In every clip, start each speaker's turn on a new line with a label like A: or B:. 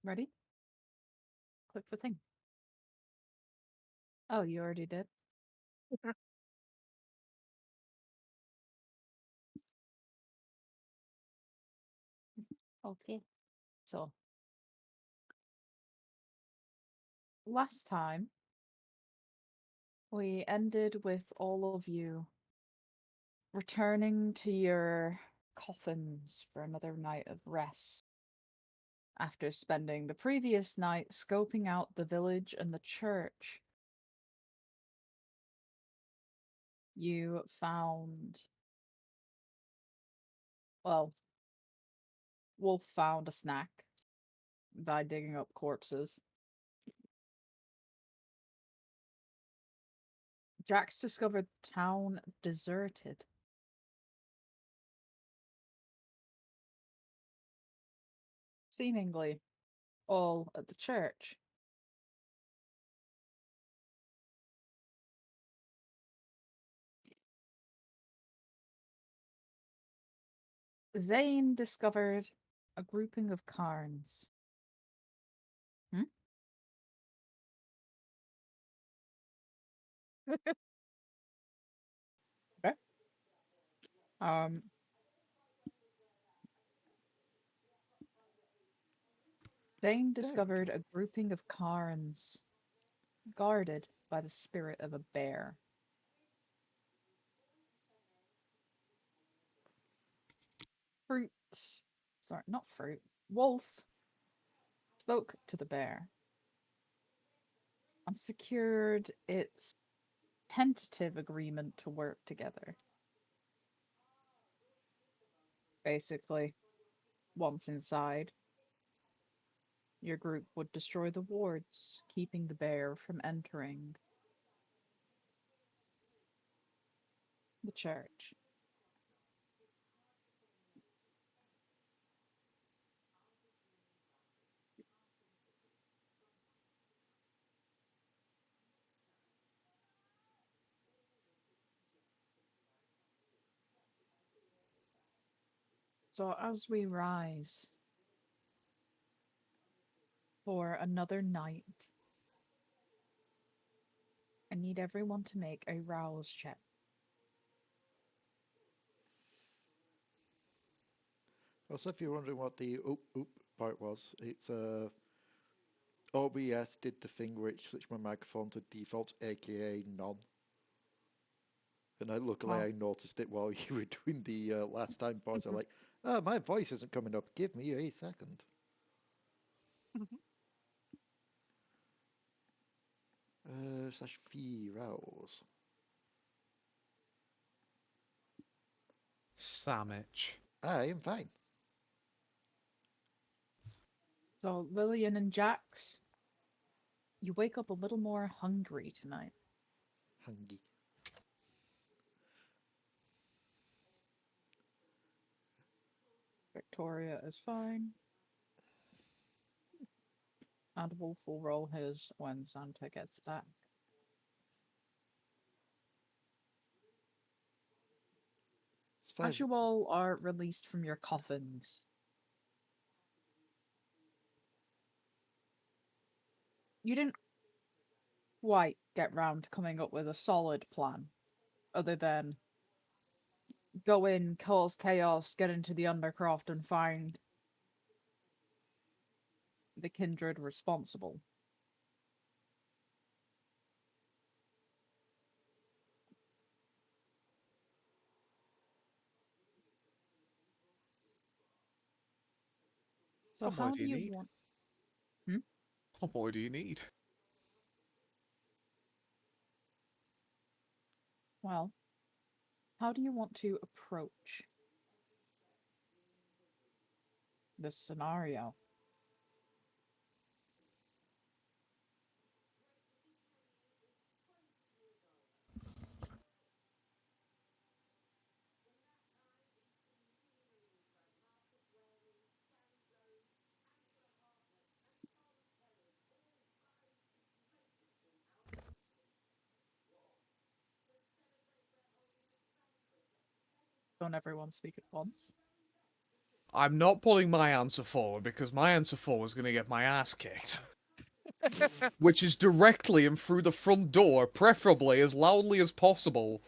A: Ready? Click the thing. Oh, you already did? Okay. So, last time we ended with all of you returning to your coffins for another night of rest. After spending the previous night scoping out the village and the church, you found. Well, Wolf found a snack by digging up corpses. Jax discovered the town deserted. Seemingly all at the church. Zane discovered a grouping of cairns. Hmm? Okay. Um, Zane discovered a grouping of cairns guarded by the spirit of a bear. Fruits, sorry, not fruit. Wolf spoke to the bear and secured its tentative agreement to work together. Basically, once inside, your group would destroy the wards, keeping the bear from entering the church. So as we rise for another night, I need everyone to make a rouse check.
B: Also, if you're wondering what the oop part was, it's OBS did the thing where it switched my microphone to default, aka none. And luckily
A: Oh,
B: I noticed it while you were doing the last time part. I'm like, oh, my voice isn't coming up. Give me a second. Slash fee rouse.
C: Sandwich.
B: I am fine.
A: so Lillian and Jax, you wake up a little more hungry tonight.
B: Hungry.
A: Victoria is fine, and Wolf will roll his when Santa gets back.
B: It's
A: As
B: five.
A: you all are released from your coffins, you didn't quite get round to coming up with a solid plan, other than go in, cause chaos, get into the Undercroft, and find the kindred responsible. So,
C: What more
A: how
C: do
A: do
C: you
A: you
C: need?
A: want? Hmm?
C: What more do you need?
A: Well, how do you want to approach this scenario? Don't everyone speak at once?
C: I'm not putting my answer forward because my answer forward is going to get my ass kicked. Which is directly and through the front door, preferably as loudly as possible.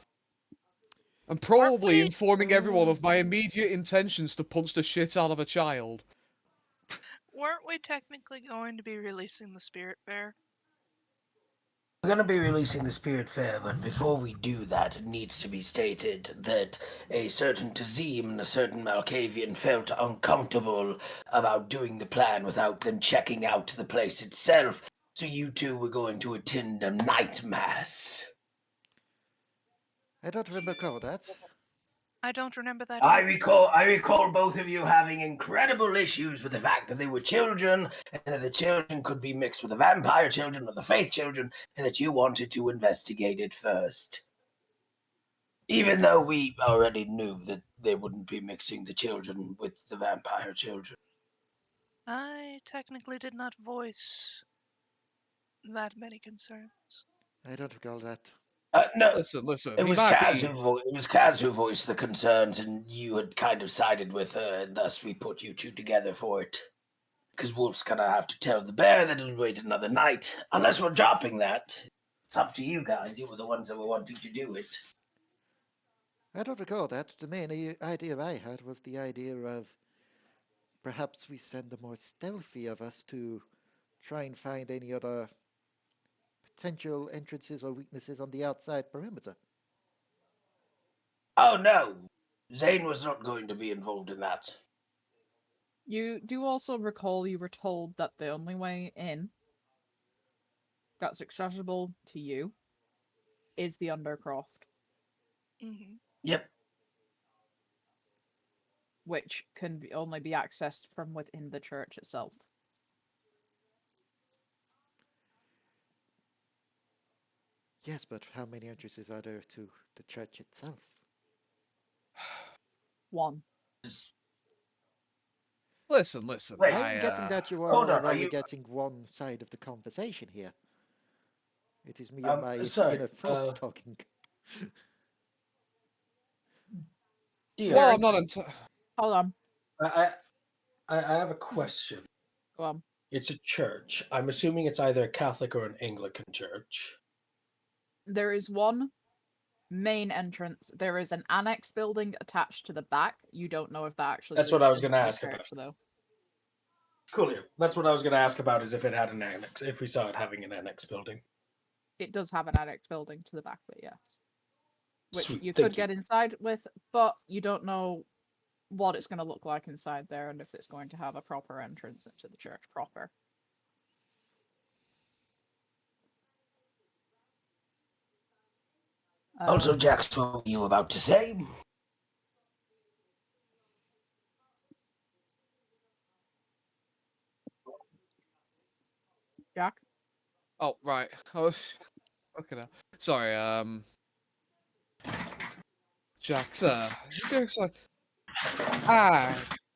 C: And probably informing everyone of my immediate intentions to punch the shit out of a child.
D: Weren't we technically going to be releasing the spirit bear?
E: We're going to be releasing the Spirit Fair, but before we do that, it needs to be stated that a certain Tazim and a certain Malkavian felt uncomfortable about doing the plan without them checking out the place itself, so you two were going to attend a night mass.
B: I don't recall that.
D: I don't remember that
E: I
D: either.
E: recall both of you having incredible issues with the fact that they were children, and that the children could be mixed with the vampire children or the faith children, and that you wanted to investigate it first. Even though we already knew that they wouldn't be mixing the children with the vampire children.
D: I technically did not voice that many concerns.
B: I don't recall that.
E: No,
C: Listen,
E: it
C: he
E: was
C: might
E: Kaz
C: be...
E: who voiced the concerns, and you had kind of sided with her, and thus we put you two together for it. Because Wolf's gonna have to tell the bear that it'll wait another night. Unless we're dropping that. It's up to you guys. You were the ones that were wanting to do it.
B: I don't recall that. The main idea I had was the idea of perhaps we send the more stealthy of us to try and find any other potential entrances or weaknesses on the outside perimeter.
E: Oh no! Zane was not going to be involved in that.
A: You do also recall you were told that the only way in that's accessible to you is the Undercroft.
D: Mm-hmm.
E: Yep.
A: Which can only be accessed from within the church itself.
B: Yes, but how many entrances are there to the church itself?
A: One.
C: Listen,
E: Wait,
B: I'm getting that you
E: hold
B: are
E: on, are
B: only
E: you-
B: getting one side of the conversation here. It is me and my
E: sorry,
B: inner thoughts talking.
E: Dion,
C: Well, I'm not
A: Hold on.
F: I have a question.
A: Go on.
F: It's a church. I'm assuming it's either a Catholic or an Anglican church.
A: There is one main entrance. There is an annex building attached to the back. You don't know if that actually.
F: That's what I was
A: going
F: gonna
A: to
F: ask
A: church,
F: about.
A: though.
F: Cool. Yeah. That's what I was going to ask about, is if it had an annex, if we saw it having an annex building.
A: It does have an annex building to the back of it, yes. Which
F: Sweet,
A: you
F: thank
A: could get inside with, but you don't know what it's going to look like inside there and if it's going to have a proper entrance into the church proper.
E: Also, Jax, what were you about to say?
A: Jack?
C: Oh, right. Oh, okay now. Sorry, Jax, I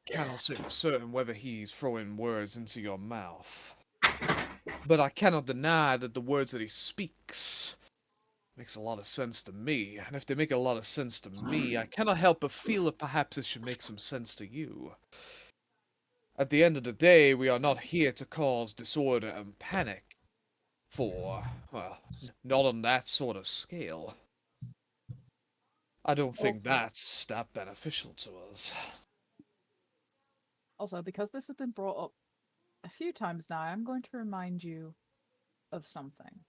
C: cannot say for certain whether he's throwing words into your mouth. But I cannot deny that the words that he speaks makes a lot of sense to me. And if they make a lot of sense to me, I cannot help but feel that perhaps it should make some sense to you. At the end of the day, we are not here to cause disorder and panic. Well, not on that sort of scale. I don't think that's that beneficial to us.
A: Also, because this has been brought up a few times now, I'm going to remind you of something.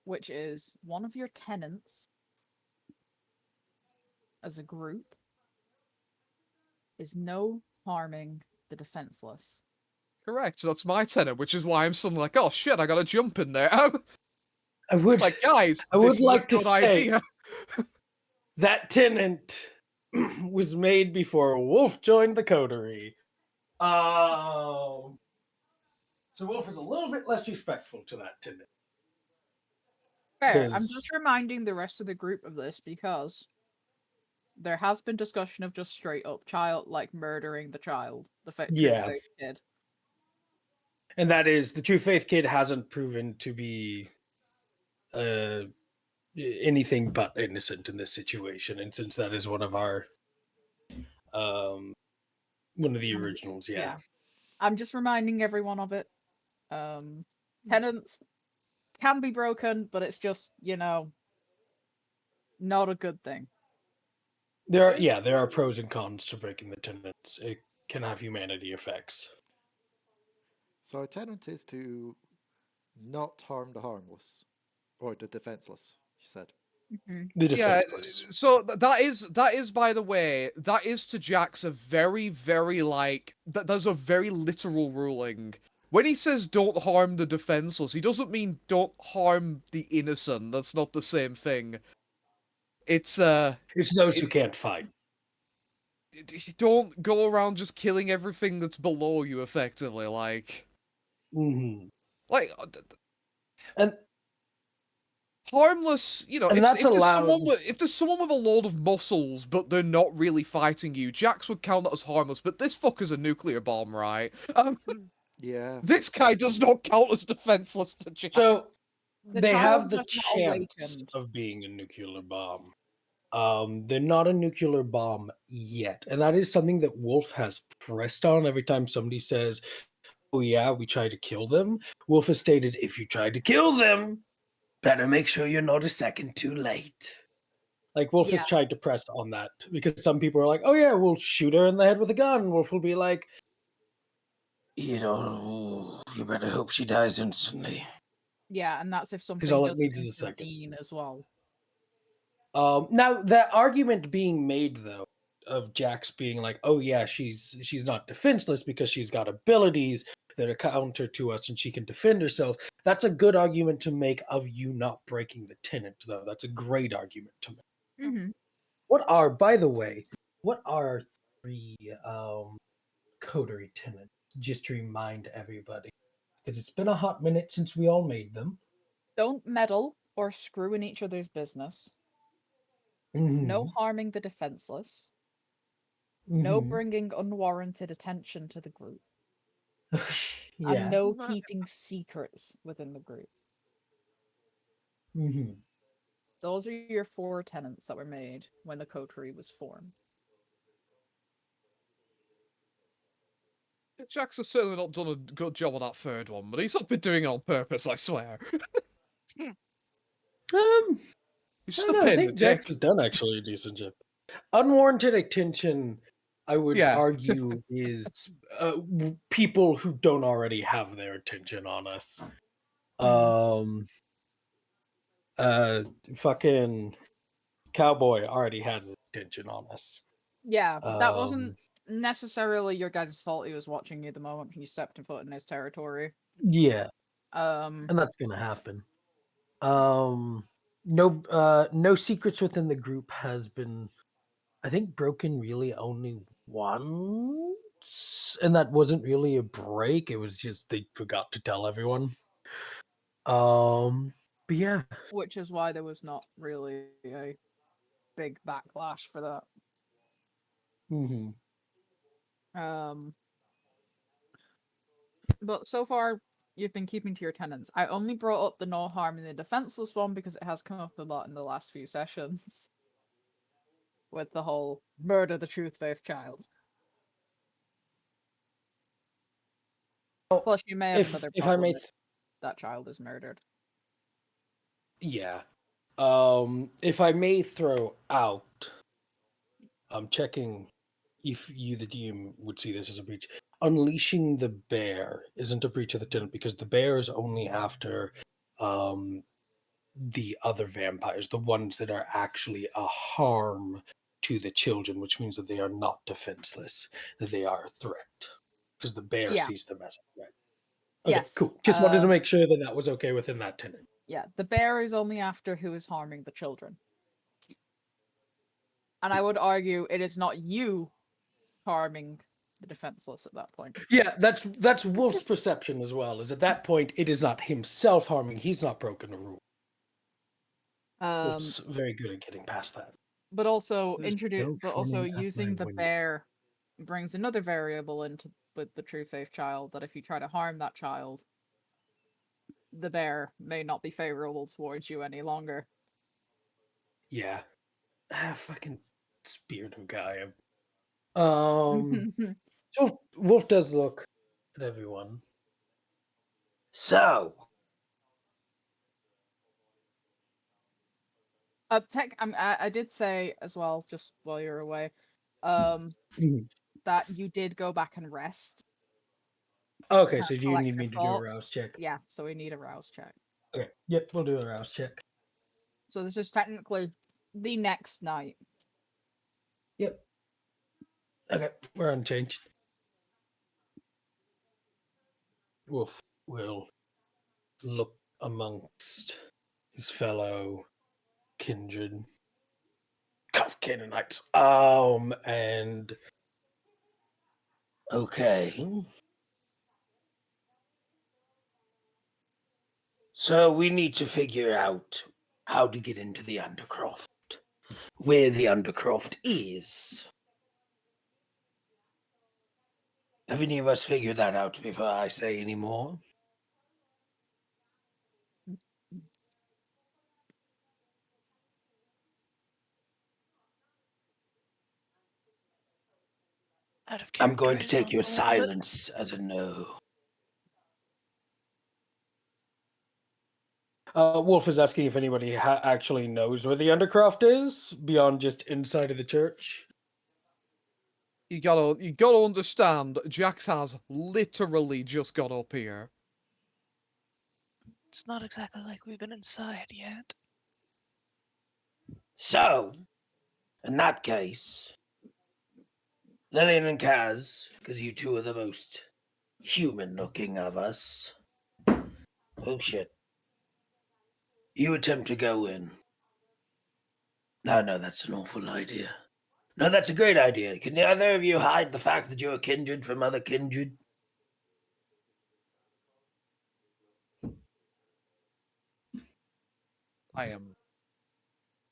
A: Which is one of your tenants as a group is no harming the defenseless.
C: Correct, so that's my tenant, which is why I'm suddenly like, oh shit, I gotta jump in there.
F: I would
C: Like, guys,
F: I would
C: this is
F: like
C: a
F: to
C: good
F: say
C: idea.
F: that tenant was made before Wolf joined the coterie. So Wolf is a little bit less respectful to that tenant.
A: Fair. I'm just reminding the rest of the group of this because there has been discussion of just straight up child, like murdering the child, the true faith kid.
F: And that is, the True Faith kid hasn't proven to be anything but innocent in this situation. And since that is one of our One of the originals, yeah.
A: I'm just reminding everyone of it. Tenants can be broken, but it's just, not a good thing.
F: There are pros and cons to breaking the tenants. It can have humanity effects.
B: So our tenant is to not harm the harmless or the defenseless, she said.
F: The
C: Yeah,
F: defenseless.
C: so that is by the way, that is to Jax a very, very that's a very literal ruling. When he says don't harm the defenseless, he doesn't mean don't harm the innocent. That's not the same thing. It's
F: those who can't fight.
C: Don't go around just killing everything that's below you effectively, like
F: Mm-hmm.
C: like
F: And
C: harmless,
F: and that's allowed.
C: If there's someone with a load of muscles but they're not really fighting you, Jax would count that as harmless. But this fucker's a nuclear bomb, right?
B: Yeah.
C: This guy does not count as defenseless to Jax.
F: So
A: The
F: they
A: child
F: have the
A: has not
F: chance
A: awakened.
F: of being a nuclear bomb. They're not a nuclear bomb yet, and that is something that Wolf has pressed on every time somebody says, "Oh yeah, we tried to kill them." Wolf has stated, "If you tried to kill them, better make sure you're not a second too late." Like Wolf has tried to press on that because some people are like, "Oh yeah, we'll shoot her in the head with a gun." Wolf will be like, "You better hope she dies instantly."
A: Yeah, and that's if something
F: all it
A: doesn't
F: needs is a second.
A: intervene as well.
F: Now the argument being made though of Jax being like, "Oh yeah, she's not defenseless because she's got abilities that are counter to us and she can defend herself." That's a good argument to make of you not breaking the tenant, though. That's a great argument to make.
A: Mm-hmm.
F: By the way, what are 3 coterie tenants? Just to remind everybody, because it's been a hot minute since we all made them.
A: Don't meddle or screw in each other's business. No harming the defenseless. No bringing unwarranted attention to the group. And no keeping secrets within the group. Those are your 4 tenets that were made when the coterie was formed.
C: Jax has certainly not done a good job on that third one, but he's not been doing it on purpose, I swear. He's just a
F: I
C: pain in
F: think
C: the
F: Jax
C: dick.
F: has done actually a decent job. Unwarranted attention, I would argue, is people who don't already have their attention on us. Fucking Cowboy already has his attention on us.
A: Yeah, that wasn't necessarily your guys' fault. He was watching you the moment you stepped foot in his territory.
F: Yeah.
A: And
F: that's gonna happen. No secrets within the group has been, I think, broken really only once, and that wasn't really a break. It was just they forgot to tell everyone. But yeah,
A: which is why there was not really a big backlash for that. But so far, you've been keeping to your tenets. I only brought up the no harm in the defenseless one because it has come up a lot in the last few sessions. With the whole murder the truth-faith child. Plus, you may have another problem if that child is murdered.
F: Yeah. If I may throw out, I'm checking if you, the DM, would see this as a breach. Unleashing the bear isn't a breach of the tenant because the bear is only after the other vampires, the ones that are actually a harm to the children, which means that they are not defenseless, that they are a threat. Because the bear sees them as a threat. Okay,
A: yes.
F: cool. Just wanted to make sure that that was okay within that tenant.
A: Yeah, the bear is only after who is harming the children. And I would argue it is not you harming the defenseless at that point.
F: Yeah, that's Wolf's perception as well, is at that point it is not himself harming, he's not broken a rule. Wolf's very good at getting past that.
A: But also using the bear brings another variable into with the true faith child, that if you try to harm that child, the bear may not be favorable towards you any longer.
F: Yeah. Fucking Spirit of Gaia. So Wolf does look at everyone.
E: So,
A: I did say as well, just while you're away, that you did go back and rest to
F: Okay,
A: kind
F: so
A: of
F: do you
A: collect
F: need
A: your
F: me to do a
A: thoughts.
F: rouse check?
A: Yeah, so we need a rouse check.
F: Okay, yep, we'll do a rouse check.
A: So this is technically the next night.
F: Yep. Okay, we're unchanged. Wolf will look amongst his fellow kindred cuff Canaanites. And
E: okay. So we need to figure out how to get into the Undercroft. Where the Undercroft is. Have any of us figured that out before I say any more?
D: Out of
E: I'm
D: character,
E: going
D: I
E: to take
D: don't
E: your
D: believe it.
E: silence as a no.
F: Wolf is asking if anybody actually knows where the Undercroft is beyond just inside of the church.
C: You gotta understand, Jax has literally just got up here.
D: It's not exactly like we've been inside yet.
E: So, in that case, Lillian and Kaz, because you two are the most human looking of us. Oh shit. You attempt to go in. No, that's an awful idea. No, that's a great idea. Can either of you hide the fact that you're kindred from other kindred?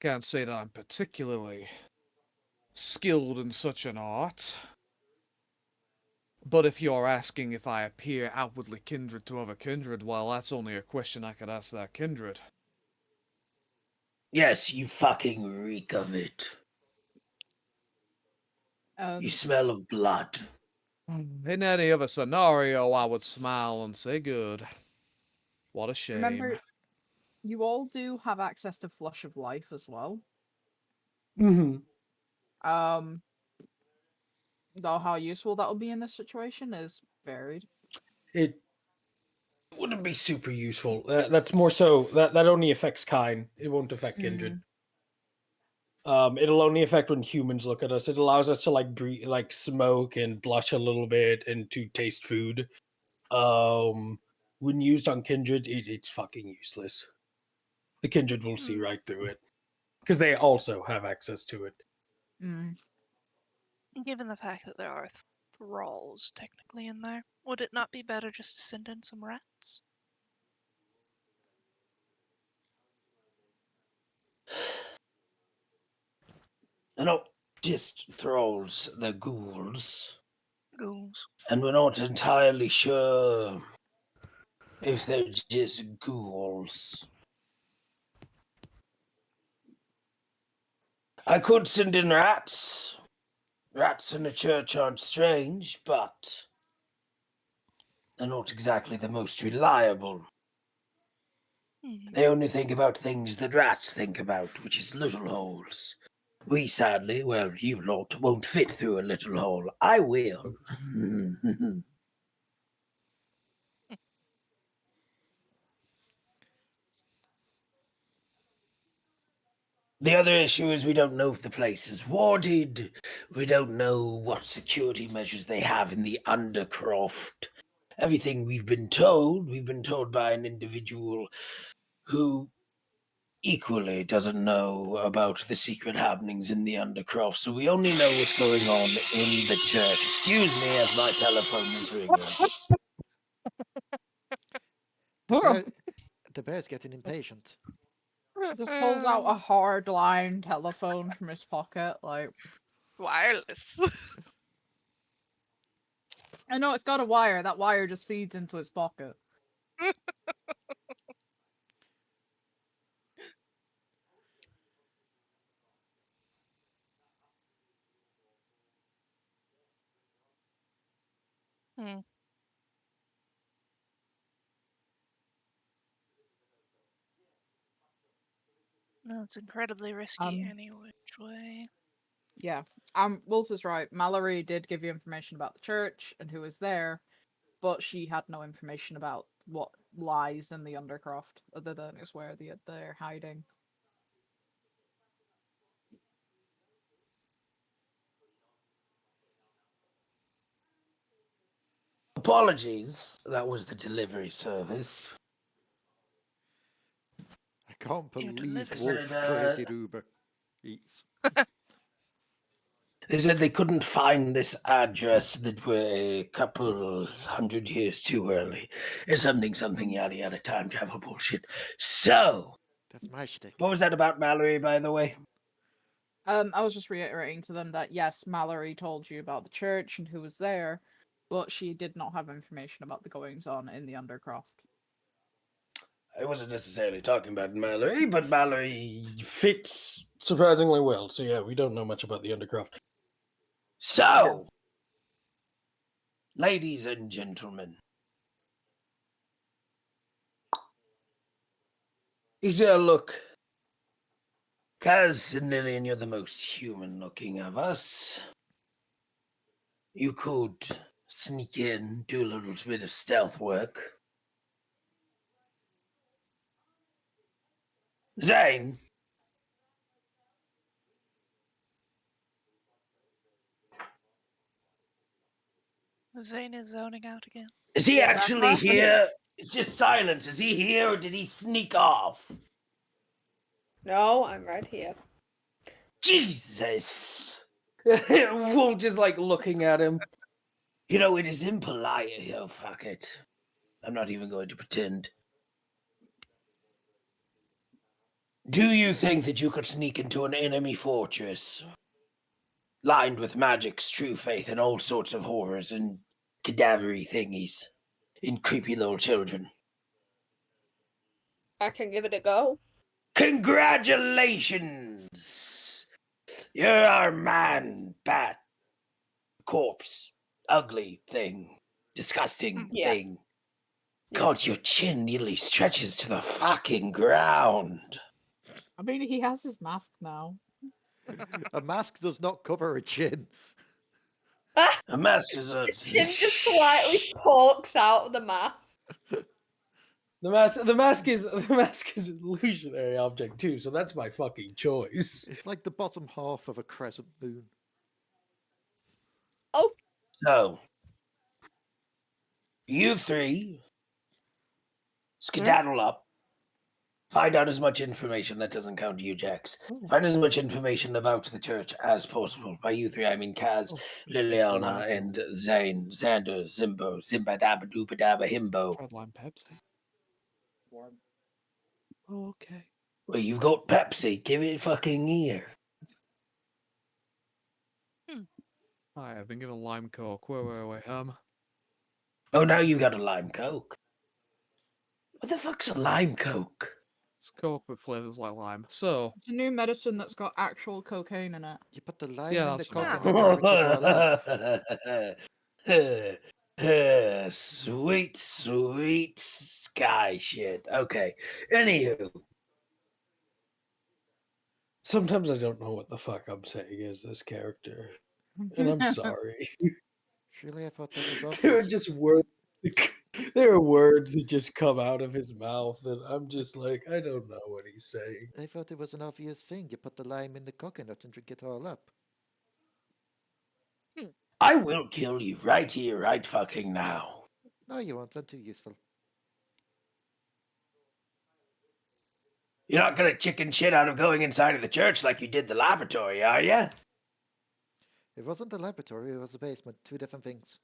C: Can't say that I'm particularly skilled in such an art. But if you're asking if I appear outwardly kindred to other kindred, well, that's only a question I could ask that kindred.
E: Yes, you fucking reek of it. You smell of blood.
C: In any other scenario, I would smile and say good. What a shame.
A: Remember, you all do have access to Flush of Life as well.
F: Mm-hmm.
A: Though how useful that will be in this situation is varied.
F: It wouldn't be super useful. That's more so that only affects kind. It won't affect kindred. It'll only affect when humans look at us. It allows us to like breathe, like smoke and blush a little bit and to taste food. When used on kindred, it's fucking useless. The kindred will see right through it because they also have access to it.
D: Given the fact that there are thralls technically in there, would it not be better just to send in some rats?
E: They're not just thralls, they're ghouls.
D: Ghouls.
E: And we're not entirely sure if they're just ghouls. I could send in rats. Rats in a church aren't strange, but they're not exactly the most reliable. They only think about things that rats think about, which is little holes. We sadly, well, you lot won't fit through a little hole. I will. The other issue is we don't know if the place is warded. We don't know what security measures they have in the Undercroft. Everything we've been told by an individual who equally doesn't know about the secret happenings in the Undercroft. So we only know what's going on in the church. Excuse me as my telephone is ringing.
B: The bear's getting impatient.
A: Just pulls out a hard line telephone from his pocket, like
D: Wireless.
A: I know it's got a wire. That wire just feeds into his pocket.
D: Hmm. No, it's incredibly risky any which way.
A: Yeah. Wolf is right. Mallory did give you information about the church and who was there, but she had no information about what lies in the Undercroft, other than it's where they're hiding.
E: Apologies, that was the delivery service.
B: I can't
D: Your
B: believe
D: delivery.
B: Wolf created Uber Eats.
E: They said they couldn't find this address, that were a couple 100 years too early. It's something, yada yada, time travel bullshit. So,
B: That's my shtick.
E: what was that about Mallory, by the way?
A: I was just reiterating to them that yes, Mallory told you about the church and who was there, but she did not have information about the goings on in the Undercroft.
E: I wasn't necessarily talking about Mallory, but Mallory
F: Fits surprisingly well. So yeah, we don't know much about the Undercroft.
E: So, ladies and gentlemen, is there a look? Kaz and Lillian, you're the most human looking of us. You could sneak in, do a little bit of stealth work. Zane,
D: Zane is zoning out again.
E: is he
A: Yeah,
E: actually
A: Ranna?
E: here? It's just silence. Is he here or did he sneak off?
G: No, I'm right here.
E: Jesus!
F: Wolf just like looking at him.
E: You know, it is impolite. Oh, fuck it. I'm not even going to pretend. Do you think that you could sneak into an enemy fortress, lined with magic's true faith and all sorts of horrors and cadavery thingies, and creepy little children?
G: I can give it a go.
E: Congratulations! You're our man, bat, corpse, ugly thing, disgusting
G: Yeah.
E: thing. God, your chin nearly stretches to the fucking ground.
A: I mean, he has his mask now.
B: A mask does not cover a chin.
E: A mask is a...
G: Chin just slightly pokes out of the mask.
F: The mask is an illusionary object too, so that's my fucking choice.
B: It's like the bottom half of a crescent moon.
E: So, you three skedaddle up, find out as much information, that doesn't count you, Jax. Find as much information about the church as possible. By you three, I mean Kaz, Liliana, and Zane, Xander, Zimbo, Zimba Dabba Dooba Dabba Himbo.
C: Red Lime Pepsi. Oh, okay.
E: Well, you've got Pepsi, give it a fucking ear.
C: Hi, I've been given lime coke. Wait.
E: Oh, now you got a lime coke. What the fuck's a lime coke?
C: It's coke with flavors like lime. So,
A: It's a new medicine that's got actual cocaine in it.
B: You put the lime
C: Yeah,
B: in the
C: that's
B: coconut
C: right.
B: and drink it all up.
E: Sweet, sweet sky shit. Okay. Anywho,
F: Sometimes I don't know what the fuck I'm saying as this character, and I'm sorry.
B: Surely I thought that was
F: There are
B: obvious.
F: just words. There are words that just come out of his mouth, and I'm just like, I don't know what he's saying.
B: I thought it was an obvious thing. You put the lime in the coconut and drink it all up.
E: I will kill you right here, right fucking now.
B: No, you won't. I'm too useful.
E: You're not gonna chicken shit out of going inside of the church like you did the laboratory, are ya?
B: It wasn't a laboratory, it was a basement. Two different things.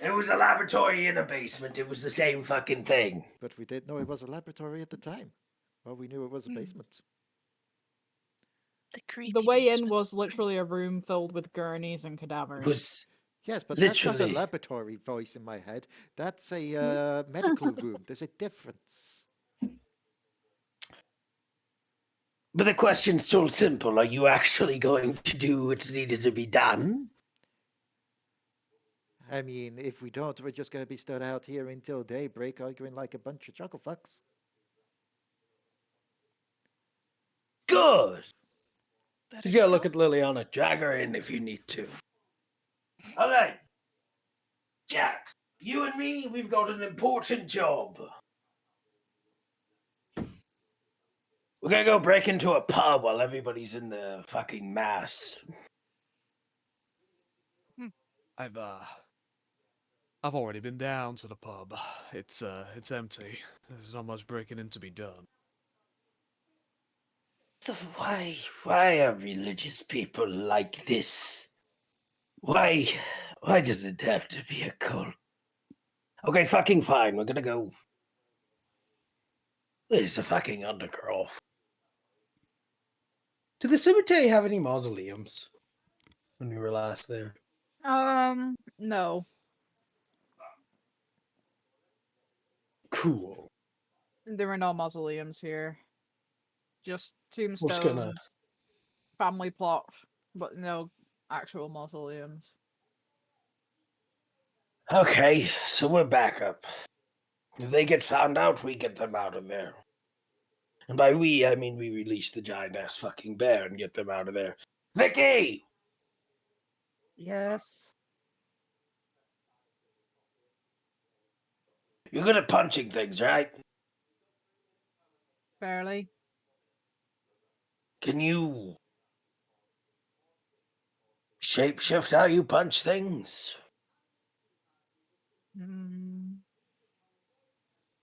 E: It was a laboratory in a basement. It was the same fucking thing.
B: But we didn't know it was a laboratory at the time. Well, we knew it was a basement.
D: The creepy
A: The way in
D: basement.
A: was literally a room filled with gurneys and
E: It
A: cadavers.
E: was
B: Yes, but that's not a
E: literally.
B: laboratory voice in my head. That's a medical room. There's a difference.
E: But the question's still simple. Are you actually going to do what's needed to be done?
B: I mean, if we don't, we're just gonna be stood out here until daybreak arguing like a bunch of chuckle fucks.
E: Good.
D: That
E: He's
D: ain't
E: gonna look
D: no-
E: at Liliana. Drag her in if you need to. Okay, Jax, you and me, we've got an important job. We're gonna go break into a pub while everybody's in the fucking mass.
C: I've already been down to the pub. It's empty. There's not much breaking in to be done.
E: Why are religious people like this? Why does it have to be a cult? Okay, fucking fine. We're gonna go. There's a fucking undergrowth. Did the cemetery have any mausoleums when we were last there?
A: No.
E: Cool.
A: There were no mausoleums here. Just
E: We're just
A: tombstones,
E: gonna.
A: family plots, but no actual mausoleums.
E: Okay, so we're back up. If they get found out, we get them out of there. And by we, I mean we release the giant ass fucking bear and get them out of there. Vicky!
A: Yes.
E: You're good at punching things, right?
A: Fairly.
E: Can you shapeshift how you punch things?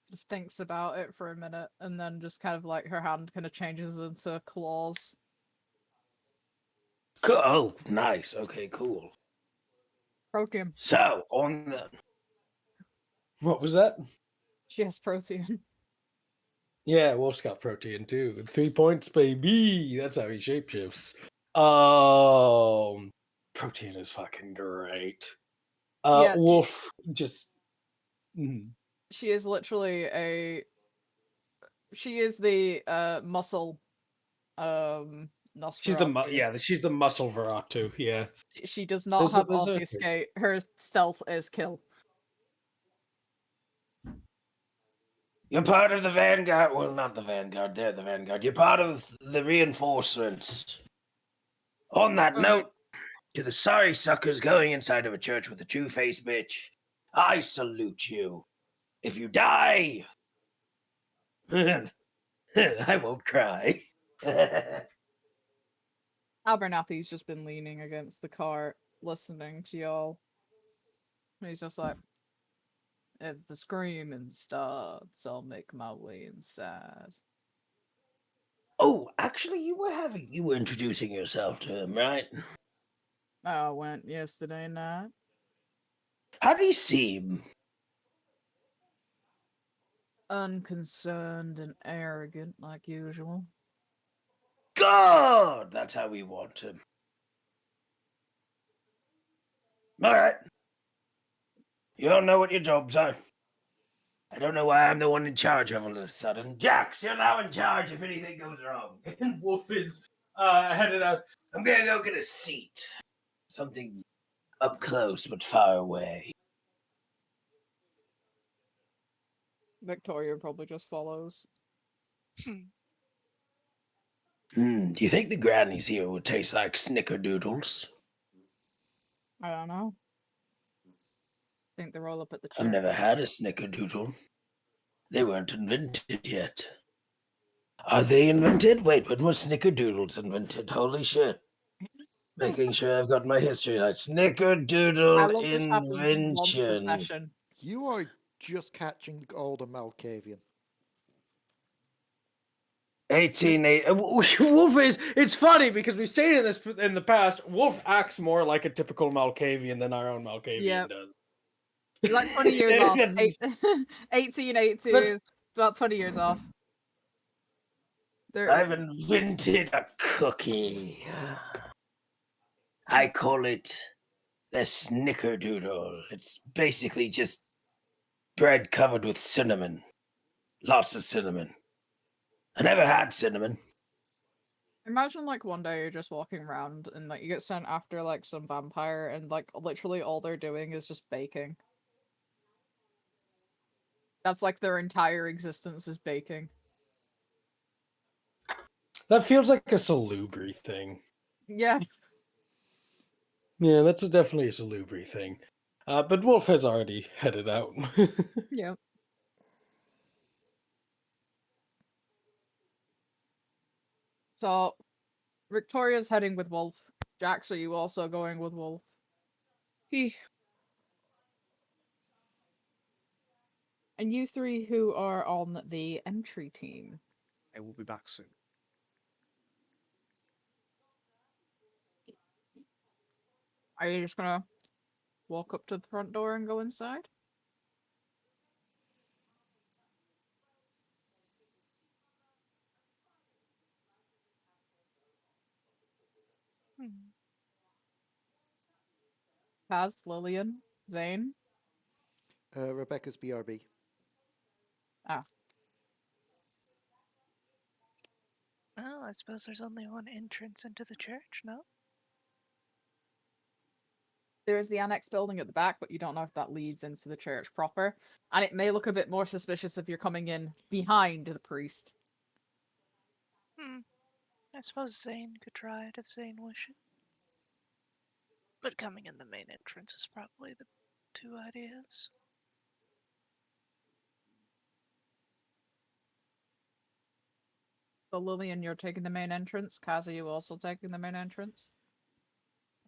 A: Just thinks about it for a minute, and then just kind of like her hand kind of changes into claws.
E: Cool. Oh, nice. Okay, cool.
A: Protein.
E: So, on the... What was that?
A: She has protein.
F: Yeah, Wolf's got protein too. 3 points, baby. That's how he shapeshifts. Protein is fucking great.
A: Yeah,
F: Wolf just.
A: She is literally a. She is the muscle. Nosferatu.
F: She's the muscle Veratu. Yeah.
A: She does not have obfuscate. Her stealth is kill.
E: You're part of the Vanguard. Well, not the Vanguard. They're the Vanguard. You're part of the reinforcements. On that note, to the sorry suckers going inside of a church with a two-faced bitch, I salute you. If you die, I won't cry.
A: Abernathy's just been leaning against the cart, listening to y'all. He's just like, if the screaming starts, I'll make my way inside.
E: Oh, actually, you were introducing yourself to him, right?
A: I went yesterday night.
E: How did he seem?
A: Unconcerned and arrogant, like usual.
E: God, that's how we want him. All right. You don't know what your jobs are. I don't know why I'm the one in charge all of a sudden. Jax, you're now in charge if anything goes wrong.
F: And Wolf is headed out.
E: I'm gonna go get a seat. Something up close but far away.
A: Victoria probably just follows.
E: Do you think the grannies here would taste like snickerdoodles?
A: I don't know. Think they're all up at the church.
E: I've never had a snickerdoodle. They weren't invented yet. Are they invented? Wait, when was snickerdoodles invented? Holy shit. Making sure I've got my history right.
A: I
E: Snickerdoodle
A: love this happens once a
E: invention.
A: session.
B: You are just catching older Malkavian.
E: 1880.
F: Wolf is. It's funny because we've stated this in the past. Wolf acts more like a typical Malkavian than our own Malkavian does.
A: You're like 20 years off.
E: That's-
A: 1882 is about 20 years off.
E: I've invented a cookie. I call it the snickerdoodle. It's basically just bread covered with cinnamon. Lots of cinnamon. I never had cinnamon.
A: Imagine like one day you're just walking around and like you get sent after like some vampire and like literally all they're doing is just baking. That's like their entire existence is baking.
F: That feels like a salubri thing.
A: Yeah.
F: Yeah, that's definitely a salubri thing. But Wolf has already headed out.
A: Yep. So Victoria's heading with Wolf. Jax, are you also going with Wolf?
C: He
A: And you three who are on the entry team.
C: I will be back soon.
A: Are you just gonna walk up to the front door and go inside?
D: Hmm.
A: Kaz, Lillian, Zane?
B: Rebecca's BRB.
A: Ah,
D: Well, I suppose there's only one entrance into the church, no?
A: there is the annex building at the back, but you don't know if that leads into the church proper. And it may look a bit more suspicious if you're coming in behind the priest.
D: I suppose Zane could try it if Zane wishes. But coming in the main entrance is probably the two ideas.
A: So Lillian, you're taking the main entrance. Kaz, are you also taking the main entrance?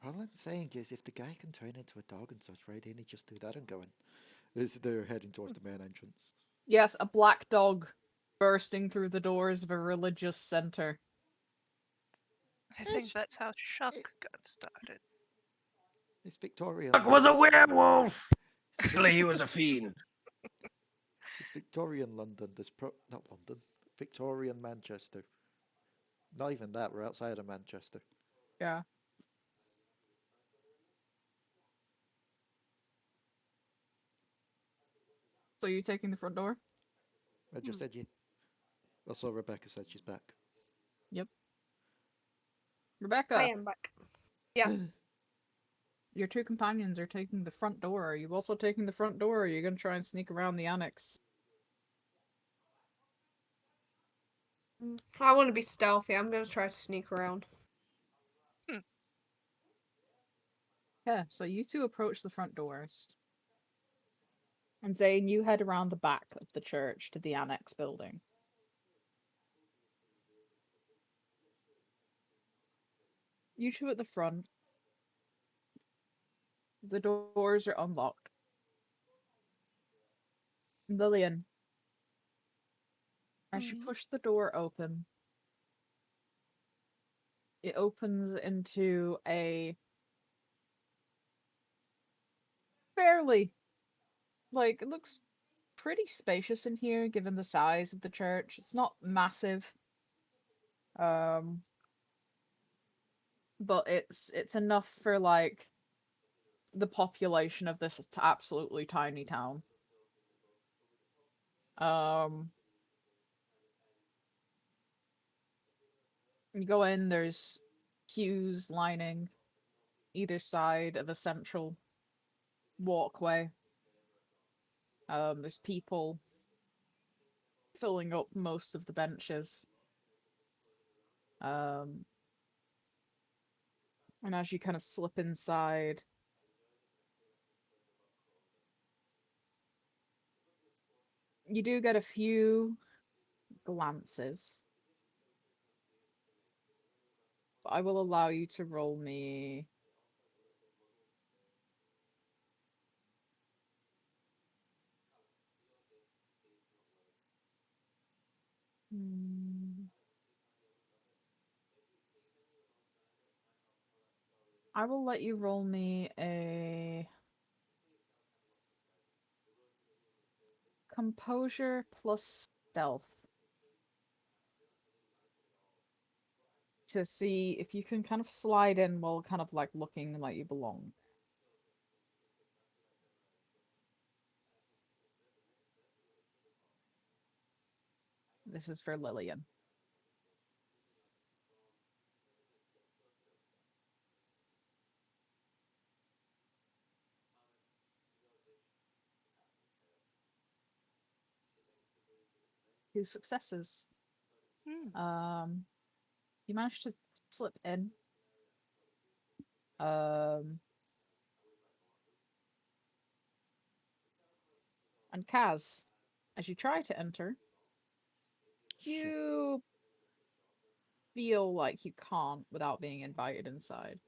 B: All I'm saying is, if the guy can turn into a dog and such, right, ain't he just do that and go in? They're heading towards the main entrance.
A: Yes, a black dog bursting through the doors of a religious center.
D: I think
B: It's,
D: that's how Shuck
B: it,
D: got started.
B: it's Victorian.
E: Chuck was a werewolf. Actually, he was a fiend.
B: It's Victorian London. Not London. Victorian Manchester. Not even that. We're outside of Manchester.
A: Yeah. So you taking the front door?
B: I just said you. Also, Rebecca said she's back.
A: Yep.
G: I
A: Rebecca,
G: am back. Yes.
A: your two companions are taking the front door. Are you also taking the front door, or are you gonna try and sneak around the annex?
G: I want to be stealthy. I'm going to try to sneak around.
A: Yeah, so you two approach the front doors. And Zane, you head around the back of the church to the annex building. You two at the front. The doors are unlocked. Lillian, as you push the door open, it opens into a fairly, like, it looks pretty spacious in here given the size of the church. It's not massive. Um, but it's enough for like the population of this absolutely tiny town. Um, you go in, there's queues lining either side of a central walkway. There's people filling up most of the benches. Um, and as you kind of slip inside, you do get a few glances. But I will allow you to roll me. I will let you roll me a composure plus stealth to see if you can kind of slide in while kind of like looking like you belong. This is for Lillian. 2 successes.
D: Hmm.
A: You managed to slip in. Um, and Kaz, as you try to enter,
B: Shit.
A: you feel like you can't without being invited inside.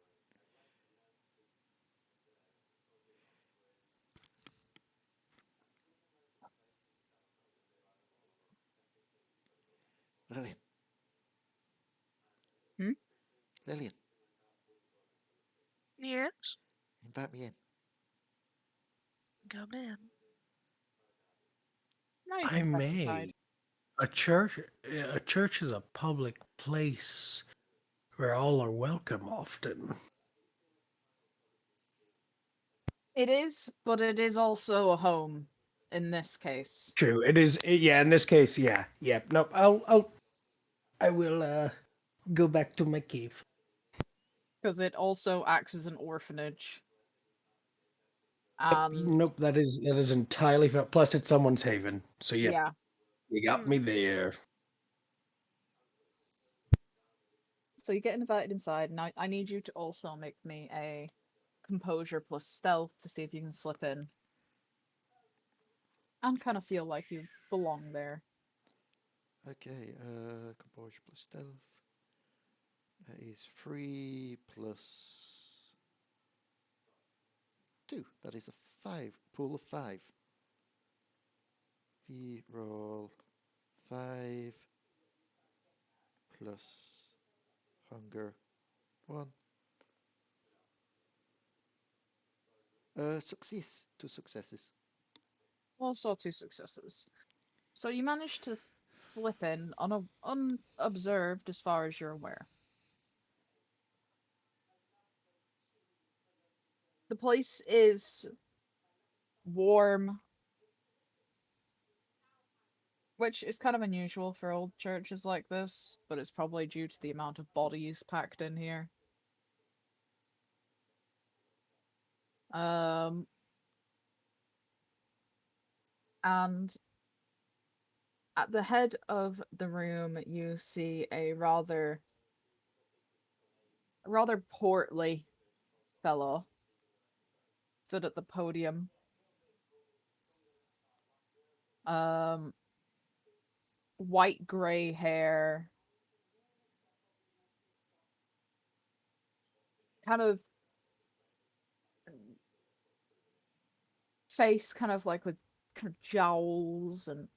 B: Lillian.
A: Hmm?
B: Lillian,
D: Yes.
B: invite me in.
D: Come in.
A: Now you
E: I
A: can step inside.
E: may. A church is a public place where all are welcome often.
A: It is, but it is also a home in this case.
E: True, it is. Yeah, in this case, yeah, yeah. Nope. I will go back to my cave.
A: Because it also acts as an orphanage. And
E: Nope, that is entirely fair. Plus, it's someone's haven. So yep,
A: yeah.
E: you got
D: Hmm.
E: me there.
A: So you get invited inside. Now I need you to also make me a composure plus stealth to see if you can slip in and kind of feel like you belong there.
B: Okay, composure plus stealth. That is 3 plus 2. That is a 5. Pool of 5. Roll 5 plus hunger 1. Success. 2 successes.
A: Also 2 successes. So you managed to slip in unobserved as far as you're aware. The place is warm, which is kind of unusual for old churches like this, but it's probably due to the amount of bodies packed in here. Um, and at the head of the room, you see a rather portly fellow stood at the podium. Um, white gray hair, kind of face, kind of like with kind of jowls and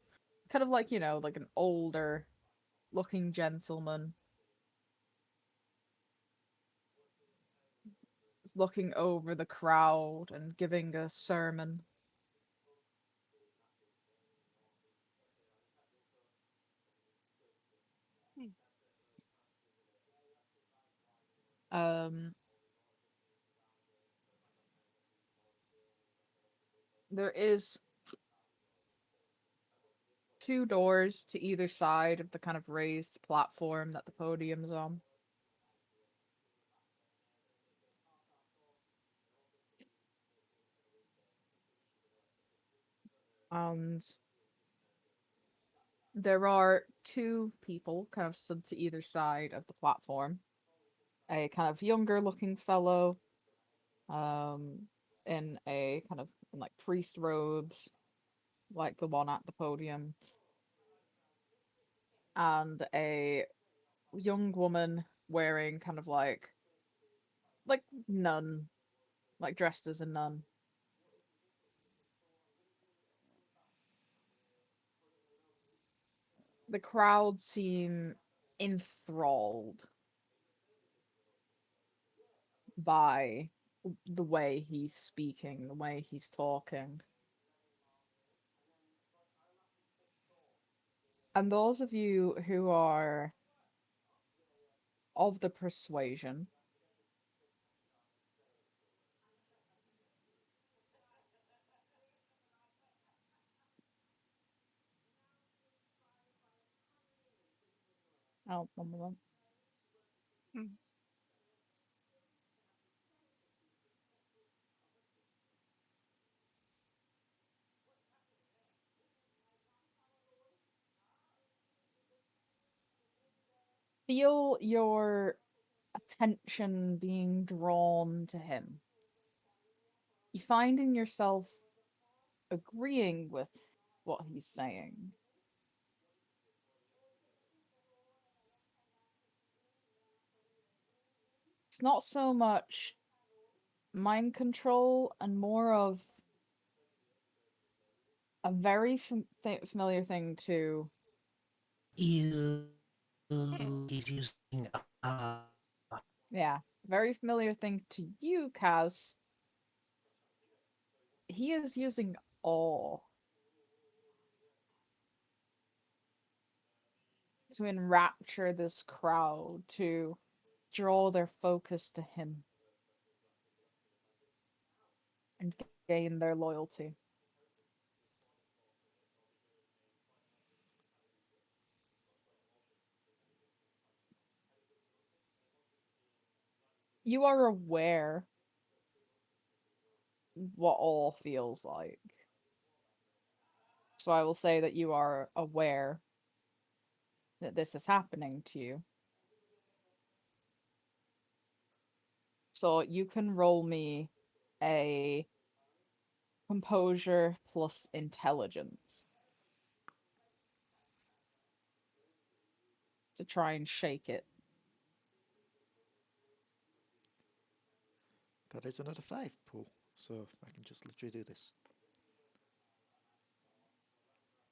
A: kind of like like an older looking gentleman. Is looking over the crowd and giving a sermon.
D: Hmm.
A: Um, there is 2 doors to either side of the kind of raised platform that the podium's on. And there are 2 people kind of stood to either side of the platform. A kind of younger looking fellow, um, in a kind of in like priest robes, like the one at the podium, and a young woman wearing kind of like nun, like dressed as a nun. The crowd seem enthralled by the way he's speaking, the way he's talking. And those of you who are of the persuasion, oh, one moment.
D: Hmm.
A: feel your attention being drawn to him. You finding yourself agreeing with what he's saying. It's not so much mind control and more of a very familiar thing to.
E: You, he's using
A: Yeah, very familiar thing to you, Kaz. He is using awe to enrapture this crowd, to draw their focus to him and gain their loyalty. You are aware what awe feels like. So I will say that you are aware that this is happening to you. So you can roll me a composure plus intelligence to try and shake it.
B: That is another 5 pull, so I can just literally do this.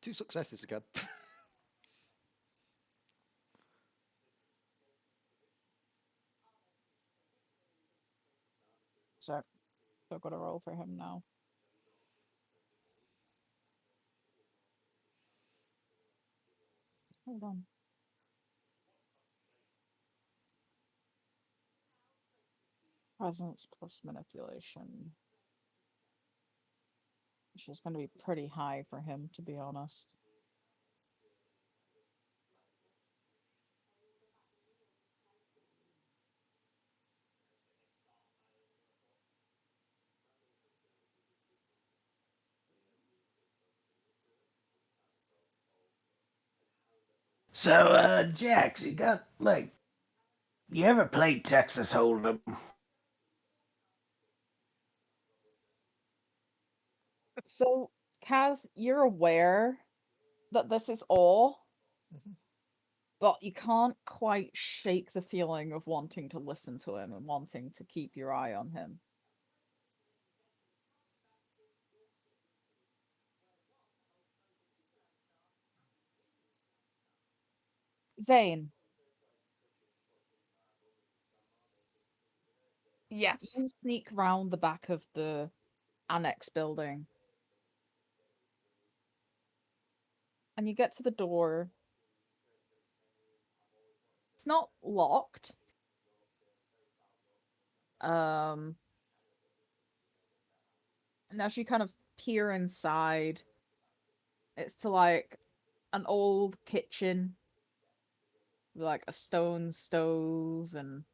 B: 2 successes again.
A: So I've got to roll for him now. Hold on. Presence plus manipulation. Which is going to be pretty high for him, to be honest.
E: So, Jax, you got, like, you ever played Texas Hold'em?
A: So, Kaz, you're aware that this is all,
B: Mhm.
A: but you can't quite shake the feeling of wanting to listen to him and wanting to keep your eye on him. Zane,
G: Yes.
A: you sneak round the back of the annex building and you get to the door. It's not locked. Um, and as you kind of peer inside, it's to like an old kitchen with like a stone stove and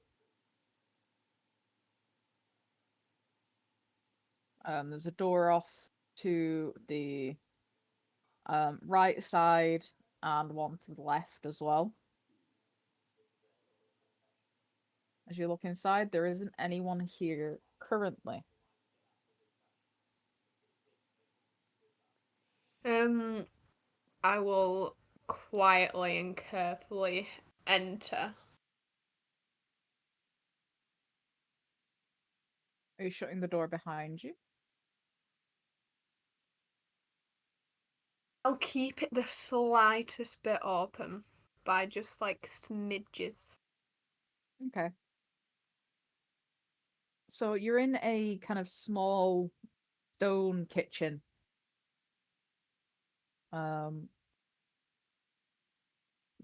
A: there's a door off to the right side and one to the left as well. As you look inside, there isn't anyone here currently.
G: Um, I will quietly and carefully enter.
A: Are you shutting the door behind you?
G: I'll keep it the slightest bit open by just like smidges.
A: Okay. So you're in a kind of small stone kitchen. Um,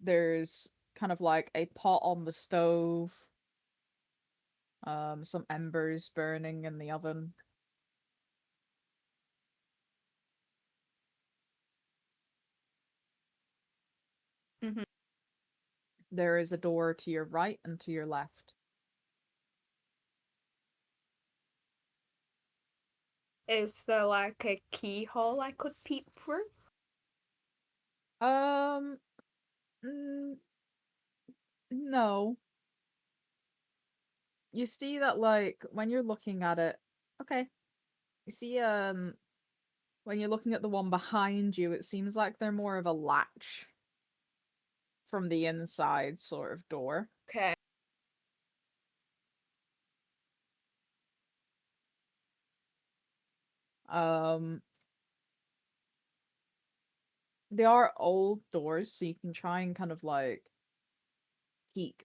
A: there's kind of like a pot on the stove, some embers burning in the oven.
G: Mm-hmm.
A: There is a door to your right and to your left.
G: Is there like a keyhole I could peep through?
A: Um, mm, No. You see that, like, when you're looking at it, okay. You see, when you're looking at the one behind you, it seems like they're more of a latch from the inside sort of door.
G: Okay.
A: Um, they are old doors, so you can try and kind of like peek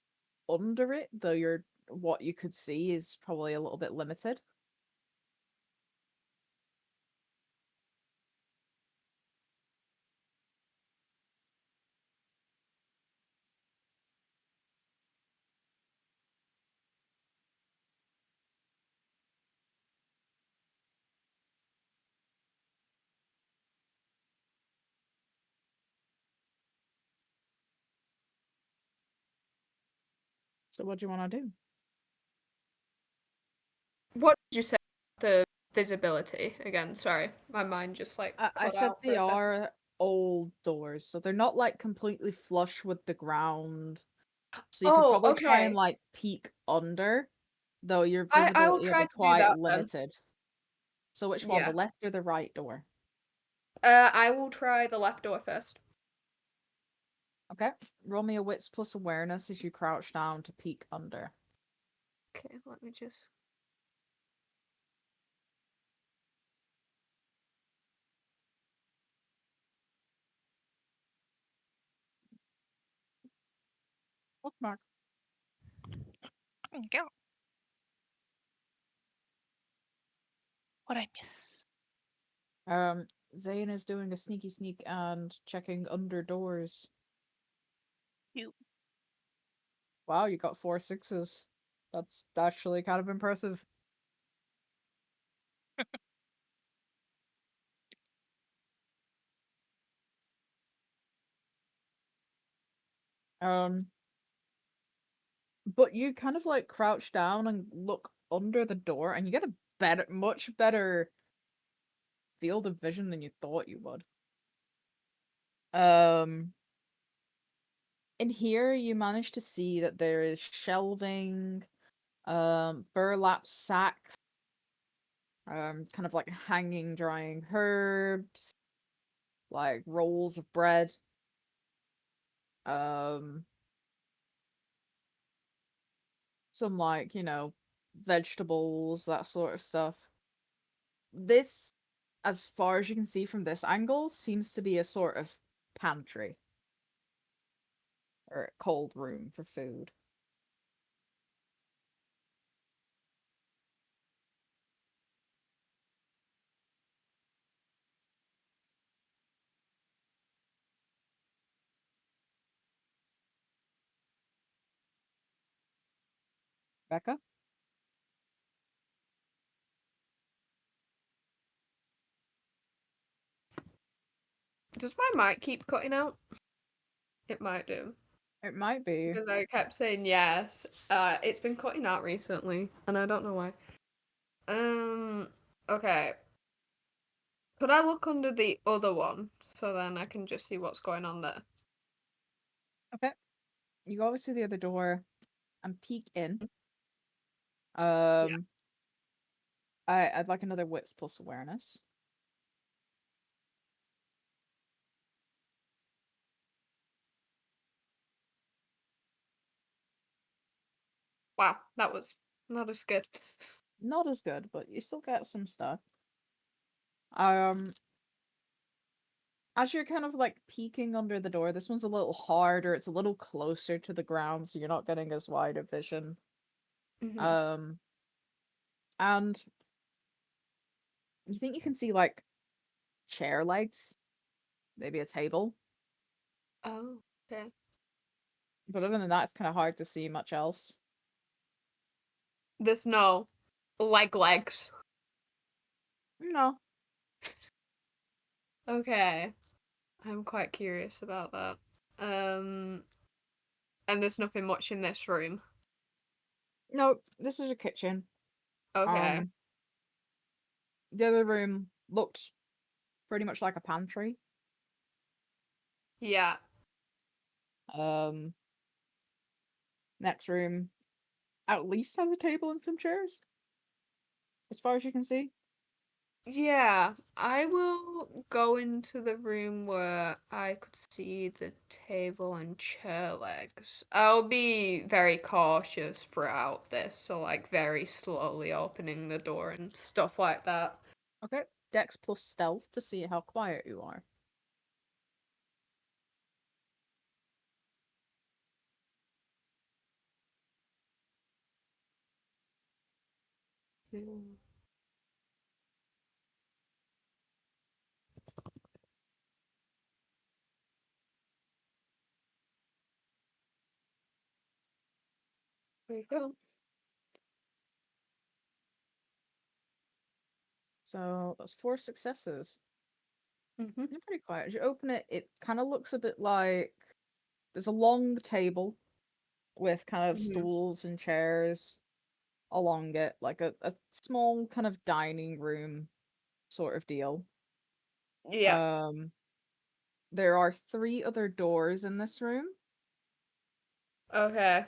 A: under it, though what you could see is probably a little bit limited. So what do you want to do?
G: What did you say? The visibility again? Sorry, my mind just like
A: I
G: cut
A: said
G: out for
A: they
G: a second.
A: are old doors, so they're not like completely flush with the ground. So you could
G: Oh,
A: probably try and
G: okay.
A: like peek under, though your
G: I will
A: visibility will
G: try
A: be
G: to do
A: quite
G: that then.
A: limited. So which one, the
G: Yeah.
A: left or the right door?
G: I will try the left door first.
A: Okay. Roll me a wits plus awareness as you crouch down to peek under.
G: Okay, let me just.
A: Bookmark.
D: Go. What I miss?
A: Zane is doing a sneaky sneak and checking under doors.
D: You.
A: Wow, you got 4 6s. That's actually kind of impressive. Um, but you kind of like crouch down and look under the door, and you get a much better field of vision than you thought you would. Um, in here, you manage to see that there is shelving, burlap sacks, kind of like hanging drying herbs, like rolls of bread, um, some like, vegetables, that sort of stuff. This, as far as you can see from this angle, seems to be a sort of pantry or cold room for food. Becca?
G: Does my mic keep cutting out? It might do.
A: It might be.
G: Because I kept saying yes. It's been cutting out recently, and I don't know why. Okay. Could I look under the other one so then I can just see what's going on there?
A: Okay. You go over to the other door and peek in.
G: Yeah.
A: Um, I'd like another wits plus awareness.
G: Wow, that was not as good.
A: Not as good, but you still get some stuff. Um, as you're kind of like peeking under the door, this one's a little harder. It's a little closer to the ground, so you're not getting as wide a vision.
G: Hmm.
A: Um, and you think you can see like chair legs, maybe a table,
G: Oh, okay.
A: but other than that, it's kind of hard to see much else.
G: There's no legs.
A: No,
G: Okay. I'm quite curious about that. And there's nothing much in this room.
A: no, this is a kitchen.
G: Okay.
A: Um, the other room looked pretty much like a pantry.
G: Yeah.
A: Um, Next room at least has a table and some chairs, as far as you can see.
G: Yeah, I will go into the room where I could see the table and chair legs. I'll be very cautious throughout this, so like very slowly opening the door and stuff like that.
A: Okay. Dex plus stealth to see how quiet you are.
G: Mm. There you go.
A: So that's 4 successes.
G: Mm-hmm.
A: You're pretty quiet. As you open it, it kind of looks a bit like there's a long table with kind of
G: Mm-hmm.
A: stools and chairs along it, like a small kind of dining room sort of deal.
G: Yeah.
A: Um, there are 3 other doors in this room.
G: Okay.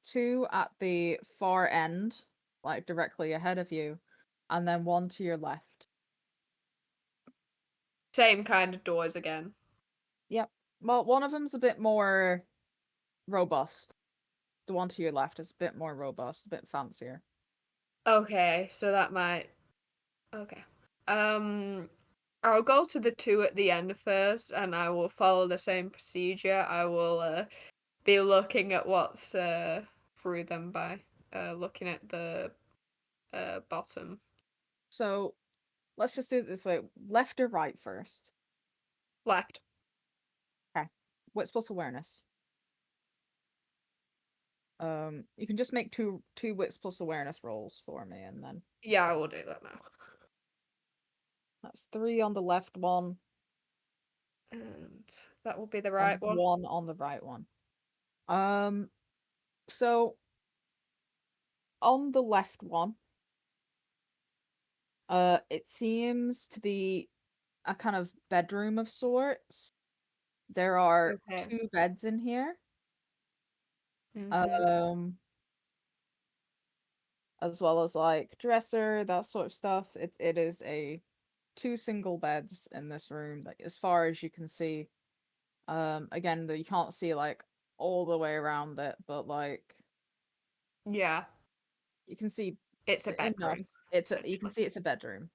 A: 2 at the far end, like directly ahead of you, and then 1 to your left.
G: Same kind of doors again.
A: Yep. Well, one of them's a bit more robust. The one to your left is a bit more robust, a bit fancier.
G: Okay, so that might. Okay. Um, I'll go to the two at the end first, and I will follow the same procedure. I will be looking at what's through them by looking at the bottom.
A: So let's just do it this way: left or right first.
G: Left.
A: Okay. Wits plus awareness. You can just make two wits plus awareness rolls for me, and then
G: Yeah, I will do that now.
A: that's 3 on the left one
G: And that will be the
A: and
G: right one.
A: 1 on the right one. So on the left one, it seems to be a kind of bedroom of sorts. There are
G: Okay.
A: 2 beds in here.
G: Mm-hmm.
A: Um, as well as like dresser, that sort of stuff. It is a 2 single beds in this room, like as far as you can see. Again, though you can't see like all the way around it, but like
G: Yeah,
A: you can see
G: it's a
A: enough.
G: bedroom,
A: You can
G: essentially.
A: see it's a bedroom.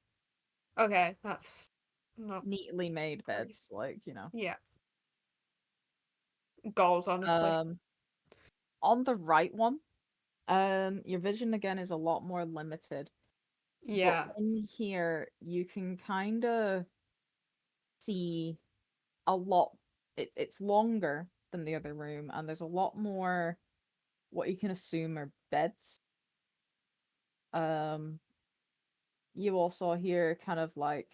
G: Okay, that's not
A: Neatly made
G: crazy.
A: beds, like, you know.
G: Yeah, goals, honestly.
A: Um, on the right one, your vision again is a lot more limited, but
G: Yeah.
A: in here you can kind of see a lot. It's longer than the other room, and there's a lot more what you can assume are beds. Um, you also hear kind of like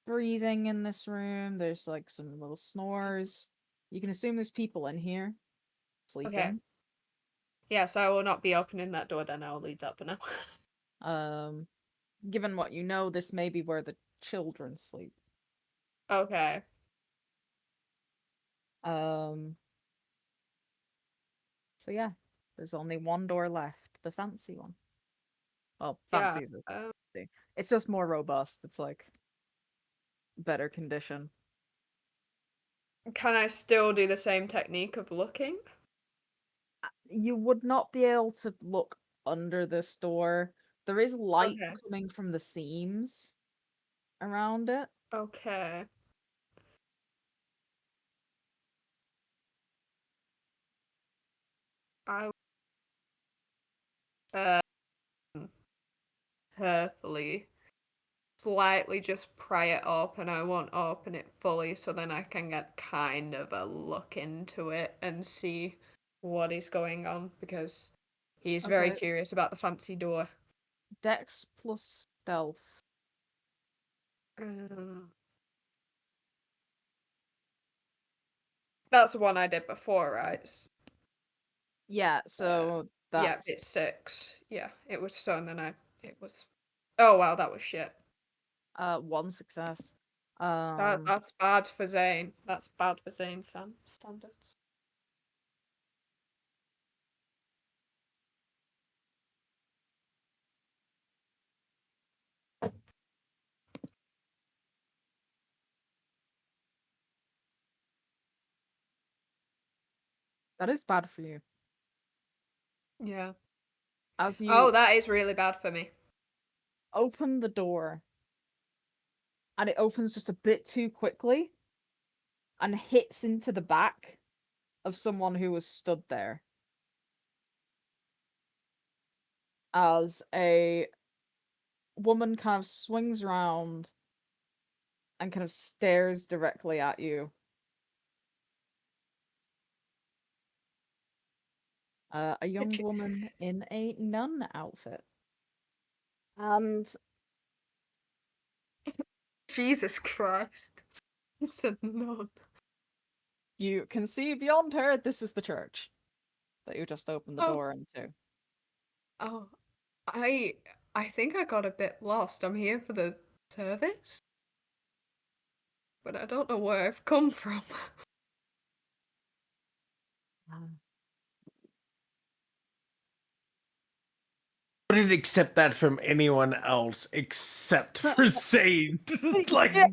A: breathing in this room. There's like some little snores. You can assume there's people in here
G: Okay.
A: sleeping.
G: Yeah, so I will not be opening that door then. I will leave that for now.
A: Um, given what you know, this may be where the children sleep.
G: Okay.
A: Um, so yeah, there's only one door left, the fancy one. Well,
G: Yeah.
A: fancy is a thing. It's just more robust. It's like better condition.
G: Can I still do the same technique of looking?
A: You would not be able to look under this door. There is light
G: Okay.
A: coming from the seams around it.
G: Okay. I um carefully, slightly just pry it open. I won't open it fully, so then I can get kind of a look into it and see what is going on because he's very
A: Okay,
G: curious about the fancy door.
A: Dex plus stealth.
G: Um, that's the one I did before, right?
A: Yeah,
G: Uh,
A: so
G: yeah,
A: that's
G: it's 6. Yeah, it was so, and then it was. Oh wow, that was shit.
A: 1 success.
G: That's bad for Zane. That's bad for Zane standards.
A: That is bad for you.
G: Yeah.
A: As you
G: Oh, that is really bad for me.
A: open the door, and it opens just a bit too quickly, and hits into the back of someone who was stood there. As a woman kind of swings around and kind of stares directly at you. A young woman in a nun outfit. And
G: Jesus Christ. It's a nun.
A: you can see beyond her, this is the church that you just opened the
G: Oh.
A: door into.
G: Oh, I think I got a bit lost. I'm here for the service, but I don't know where I've come from.
F: Wouldn't accept that from anyone else except for Zane. Like
A: Yeah,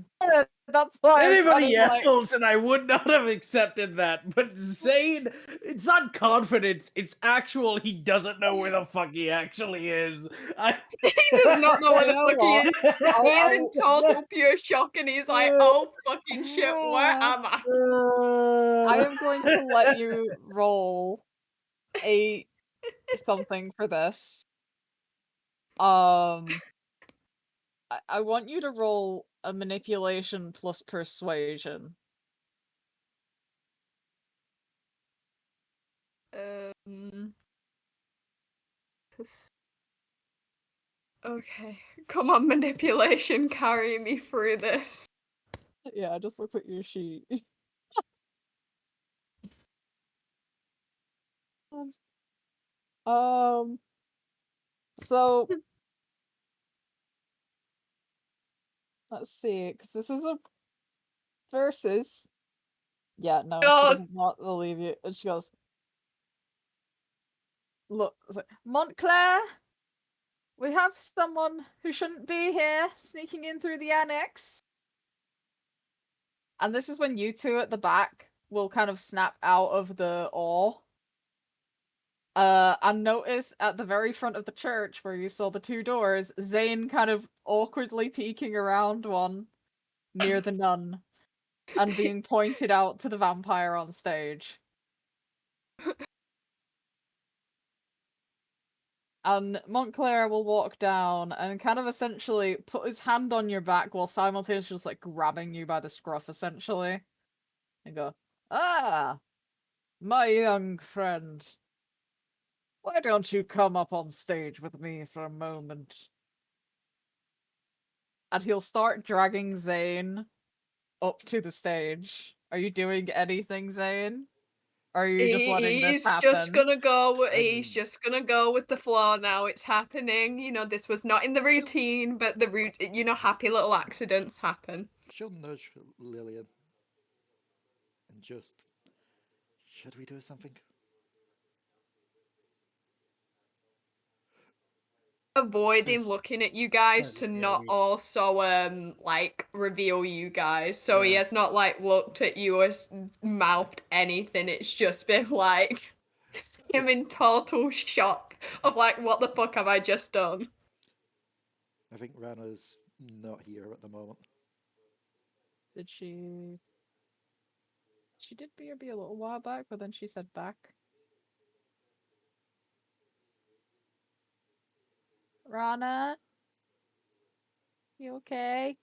A: that's why I kind
F: anybody
A: of like.
F: else, and I would not have accepted that. But Zane, it's not confidence; it's actual. He doesn't know where the fuck he actually is.
G: He does not know where
A: You
G: the
A: know
G: fuck he is.
A: what?
G: He is in total pure shock, and he's like, "Oh fucking shit, where am I?"
A: I am going to let you roll a something for this. I want you to roll a manipulation plus persuasion.
G: Okay, come on, manipulation, carry me through this.
A: Yeah, I just looked at your sheet. So let's see, because this is a versus. Yeah, no, she
G: God,
A: does not believe you. And she goes, look, it's like, Montclair, we have someone who shouldn't be here sneaking in through the annex. And this is when you two at the back will kind of snap out of the awe. And notice at the very front of the church where you saw the two doors, Zane kind of awkwardly peeking around one near the nun and being pointed out to the vampire on stage. And Montclair will walk down and kind of essentially put his hand on your back while simultaneously just like grabbing you by the scruff, essentially. And go, "Ah, my young friend. Why don't you come up on stage with me for a moment?" And he'll start dragging Zane up to the stage. Are you doing anything, Zane? Or are you just letting this
G: he's just
A: happen?
G: gonna go.
B: I
G: He's
B: mean,
G: just gonna go with the flow now. It's happening. You know, this was not in the
B: she'll
G: routine, but the route. You know, happy little accidents happen.
B: she'll nudge Lillian and just, should we do something?
G: Avoiding
F: Is
G: looking at you guys to
F: yeah,
G: not also like reveal you guys. So he
B: Yeah,
G: has not like looked at you or mouthed anything. It's just been like him in total shock of like, what the fuck have I just done?
B: I think Ranna's not here at the moment.
A: Did she? She did BRB a little while back, but then she said back. Ranna, you okay?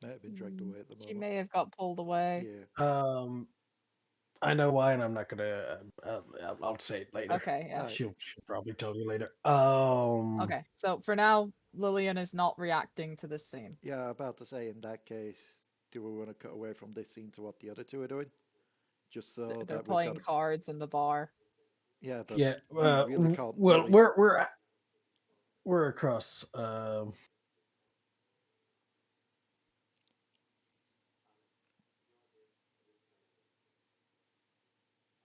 B: Might have been dragged away at the
A: She
B: moment.
A: may have got pulled away.
B: Yeah.
F: I know why, and I'm not gonna. I'll say it later.
A: Okay, yeah.
B: Alright.
F: She'll probably tell you later.
A: Okay, so for now, Lillian is not reacting to this scene.
B: Yeah, about to say, in that case, do we want to cut away from this scene to what the other two are doing? Just so
A: They're
B: that we've got
A: playing cards in the bar.
B: Yeah, but
F: Yeah.
B: we really can't
F: Well,
B: really.
F: we're across.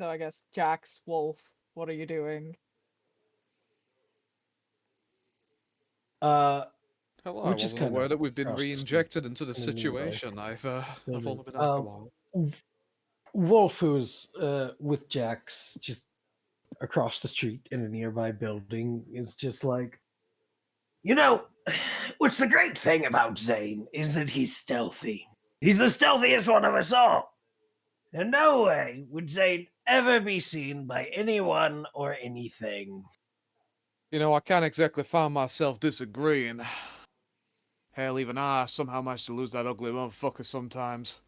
A: So I guess Jax, Wolf, what are you doing?
C: Hello,
F: We're
C: I
F: just
C: wasn't
F: kind
C: aware
F: of
C: that we've been
F: across the street
C: re-injected into the
F: in a nearby
C: situation. I've only
F: building.
C: been out a while.
F: Wolf, who's with Jax, just across the street in a nearby building, is just like,
E: You know, what's the great thing about Zane is that he's stealthy. He's the stealthiest one of us all. In no way would Zane ever be seen by anyone or anything.
C: You know, I can't exactly find myself disagreeing. Hell, even I somehow manage to lose that ugly motherfucker sometimes.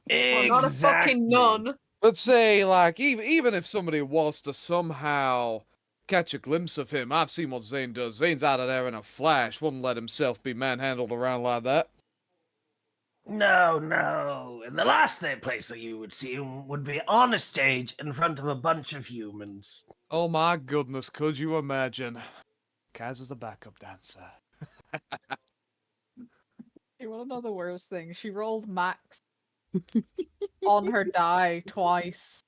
G: Well, not a fucking
E: Exactly.
G: nun.
C: But say, like, even if somebody was to somehow catch a glimpse of him, I've seen what Zane does. Zane's out of there in a flash. Wouldn't let himself be manhandled around like that.
E: No, no. And the last place that you would see him would be on a stage in front of a bunch of humans.
C: Oh my goodness, could you imagine? Kaz is a backup dancer.
A: You want to know the worst thing? She rolled max on her die twice.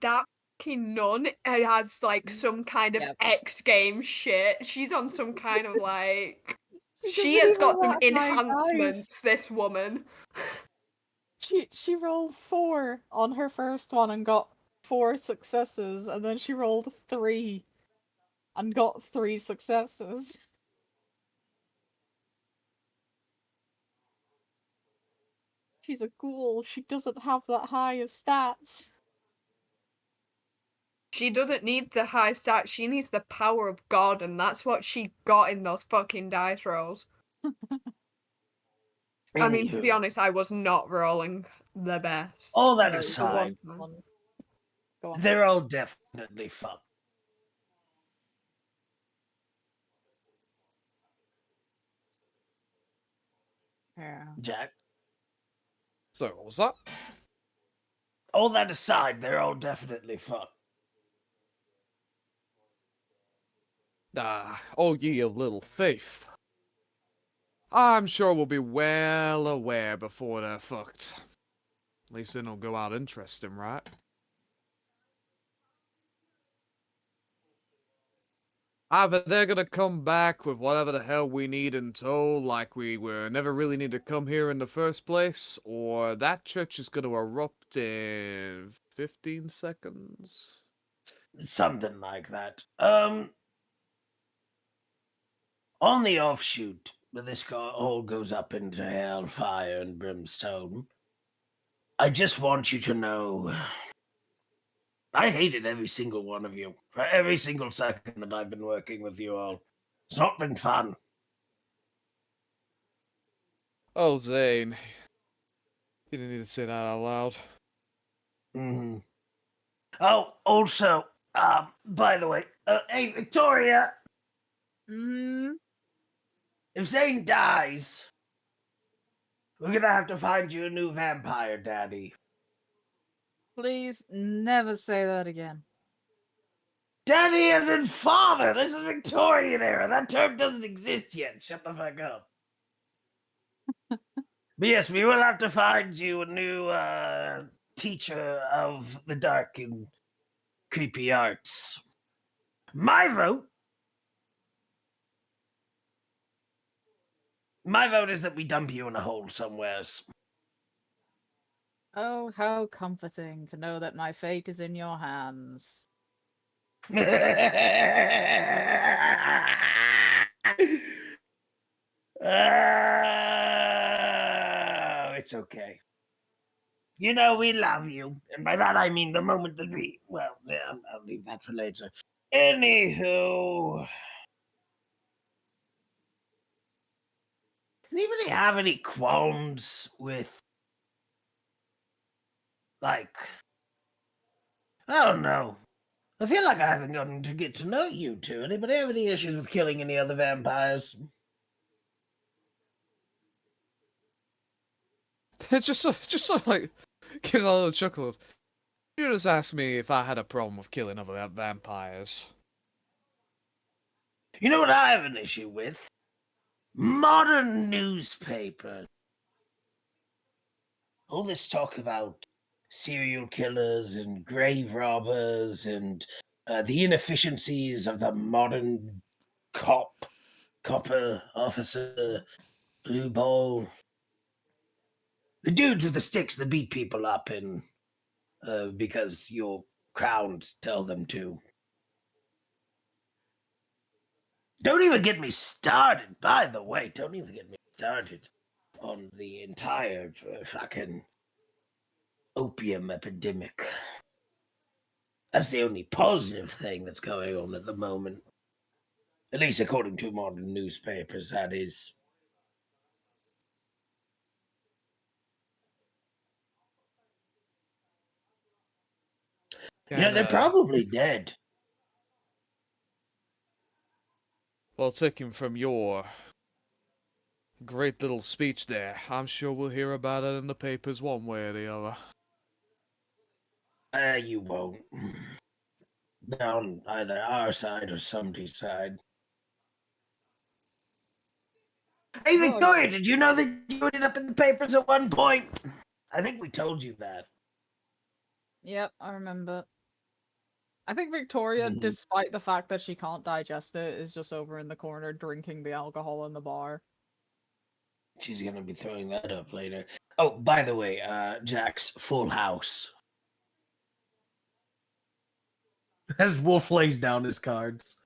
G: That fucking nun has like some kind of
A: Yep.
G: X Games shit. She's on some kind of like. She
A: doesn't
G: has
A: even
G: got some
A: let high dice.
G: enhancements. This woman.
A: She rolled 4 on her first one and got 4 successes, and then she rolled 3 and got 3 successes. She's a ghoul. She doesn't have that high of stats.
G: She doesn't need the high stats. She needs the power of God, and that's what she got in those fucking dice rolls. I mean, to be
E: Anywho,
G: honest, I was not rolling the best.
E: all that
A: No, the
E: aside,
A: one. Go on.
E: they're all definitely fucked.
A: Yeah.
E: Jack.
C: So, what was that?
E: All that aside, they're all definitely fucked.
C: Ah, oh ye of little faith. I'm sure we'll be well aware before they're fucked. At least then it'll go out interesting, right? Either they're gonna come back with whatever the hell we need in tow, like we were never really need to come here in the first place, or that church is gonna erupt in 15 seconds.
E: Something like that. On the offshoot that this all goes up into hellfire and brimstone, I just want you to know I hated every single one of you for every single second that I've been working with you all. It's not been fun.
C: Oh, Zane. You didn't need to say that out loud.
E: Mm-hmm. Oh, also, by the way, hey, Victoria, if Zane dies, we're gonna have to find you a new vampire daddy.
A: Please never say that again.
E: Daddy as in father! This is Victorian era! That term doesn't exist yet. Shut the fuck up. But yes, we will have to find you a new teacher of the dark and creepy arts. My vote is that we dump you in a hole somewheres.
A: Oh, how comforting to know that my fate is in your hands.
E: It's okay. You know, we love you. And by that I mean the moment that we. Well, yeah, I'll leave that for later. Anywho. Anybody have any qualms with. Like. I don't know. I feel like I haven't gotten to get to know you two. Anybody have any issues with killing any other vampires?
C: It's just so like, gives a little chuckles. You just asked me if I had a problem with killing other vampires.
E: You know what I have an issue with? Modern newspapers. All this talk about serial killers and grave robbers and the inefficiencies of the modern copper officer, blue ball, the dudes with the sticks that beat people up and because your crowns tell them to. Don't even get me started, by the way. Don't even get me started on the entire fucking opium epidemic. That's the only positive thing that's going on at the moment. At least according to modern newspapers, that is. Yeah, they're probably dead.
C: Well, taking from your great little speech there, I'm sure we'll hear about it in the papers one way or the other.
E: You won't. On either our side or somebody's side. Hey,
A: Well,
E: Victoria, did you know that you ended up in the papers at one point? I think we told you that.
A: Yep, I remember. I think Victoria,
E: Mhm.
A: despite the fact that she can't digest it, is just over in the corner drinking the alcohol in the bar.
E: She's gonna be throwing that up later. Oh, by the way, Jack's full house. As Wolf lays down his cards.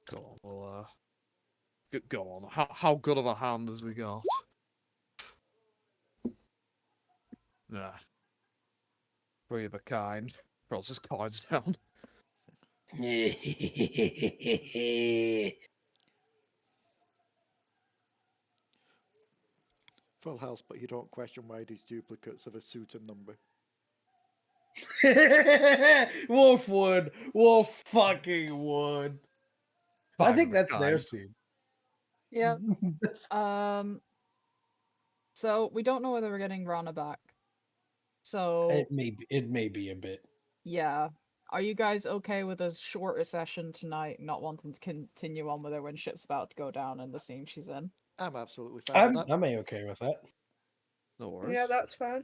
C: Go on, we'll go on. How good of a hand has we got? Nah. Three of a kind. Rolls his cards down.
B: Full house, but you don't question why these duplicates of a suit and number.
F: Wolf would. Wolf fucking would. I
C: Five
F: think
C: of a
F: that's their
C: kind.
F: scene.
A: Yep. So we don't know whether we're getting Ranna back. So
F: It may be a bit.
A: yeah. Are you guys okay with a shorter session tonight, not wanting to continue on with her when shit's about to go down in the scene she's in?
B: I'm absolutely fine with that.
F: I'm okay with that.
C: No worries.
G: Yeah, that's fine.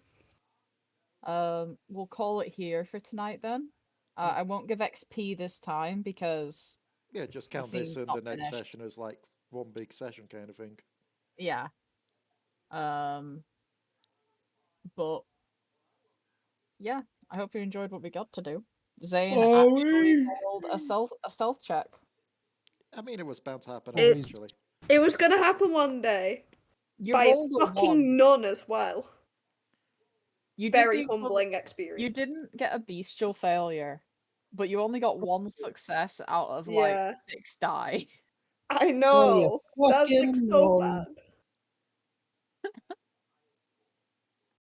A: We'll call it here for tonight then. I won't give XP this time because
B: Yeah, just
A: the
B: count this
A: scene's
B: and
A: not
B: the next
A: finished.
B: session as like one big session kind of thing.
A: Yeah. But yeah, I hope you enjoyed what we got to do. Zane actually rolled a stealth check.
B: I mean, it was bound to happen
G: It-
B: eventually.
G: It was gonna happen one day.
A: You
G: By
A: rolled
G: a
A: a
G: fucking
A: one.
G: none as well.
A: You
G: Very
A: did the
G: humbling
A: You
G: experience.
A: didn't get a bestial failure, but you only got one success out of like
G: Yeah.
A: 6 die.
G: I know. That's like
F: fucking
G: so
F: none.
G: bad.